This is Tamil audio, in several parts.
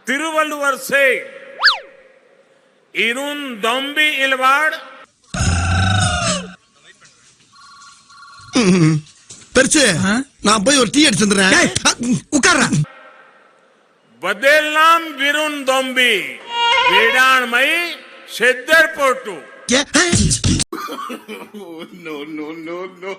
திருவள்ளுவர் से இருந்தொம்பி இல்வாड़ பெருசு நான் போய் ஒரு டீ அடிச்சு வந்துடுறேன் உட்கார்றா बदेलनाम विरुंदोंबी वेडाणमई शेद्दर पोटू नो नो नो नो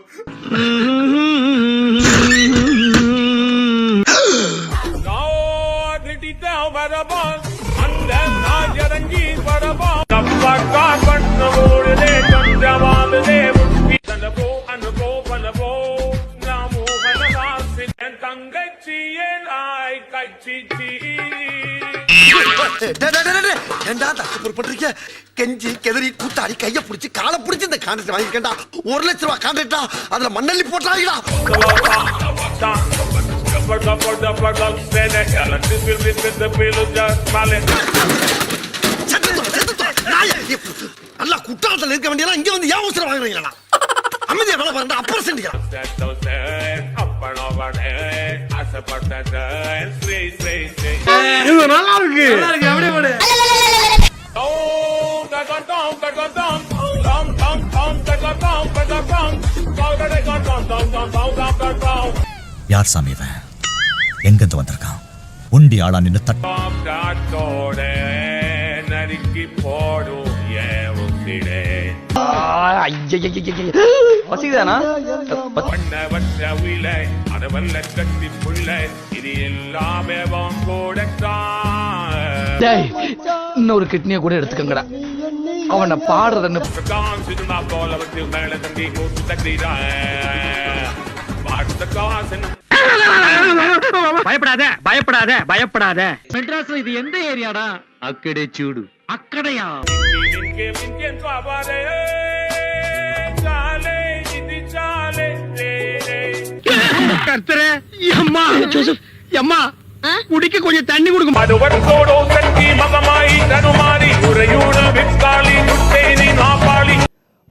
கெஞ்சி கெதறி கூத்தாடி கைய புடிச்சு காலை புடிச்சு இந்த கான்ட்ராக்ட் வாங்கிக்கண்டா 1 லட்சம் ரூபாய் கான்ட்ராக்டா அதுல மண்ணள்ளி போட்டாங்களா நல்லா குற்றாலத்தில் இருக்க வேண்டியதெல்லாம் இங்க வந்து ஏன் அவசரம் வாங்குறீங்களா அமைதியா வேலை பாருங்க அப்புறம் செஞ்சுக்கலாம் இது நல்லா இருக்கு அப்படியே போடு யார் சாமி இவன் எங்கிருந்து வந்திருக்கான் உண்டி ஆளா நின்னு தட்டோட நறுக்கி போடும் இன்னொரு கிட்னியை கூட எடுத்துக்கங்கடா அவனை பாடுறதுன்னு பயப்படாத பயப்படாத பயப்படாத மெட்ராஸ்ல இது எந்த ஏரியாடா அக்கடே சூடு அக்கடையா கர்த்தரே அம்மா ஜோசப் அம்மா குடிக்க கொஞ்சம் தண்ணி கொடுங்க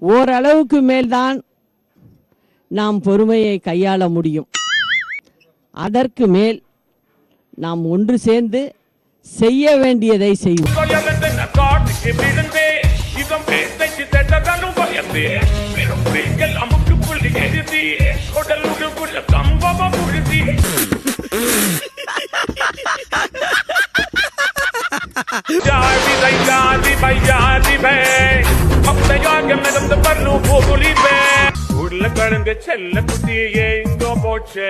ஓரளவுக்கு மேல்தான் நாம் பொறுமையை கையாள முடியும். அதற்கு மேல் நாம் ஒன்று சேர்ந்து செய்ய வேண்டியதை செய்வோம். உருளைக்கிழங்கு செல்ல குட்டியே இங்க போச்சு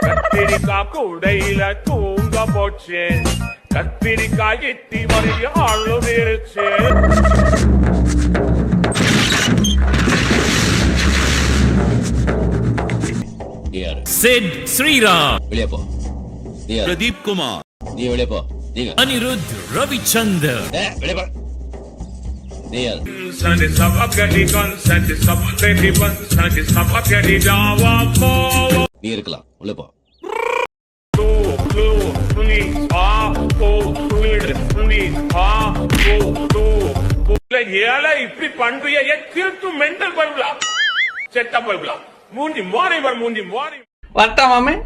கத்திரிக்காய் கூடையில தூங்க போச்சு கத்திரிக்காய் எட்டி வரைய ஆளுதிருச்சு சிட் ஸ்ரீராம் வெளியே போ பிரதீப் குமார் நீ வெளியே போ அனிருத் ரவிச்சந்தர் வெளியே போ Sandi sabakadi kan sandi sabakadi ban sandi sabakadi jawa ko நீ இருக்கலாம் உள்ள போ இப்படி பண்றிய திருத்து மெண்டல் பருவலா செட்ட பருவலா மூஞ்சி மாறி மூஞ்சி மாறி வட்டா மாமே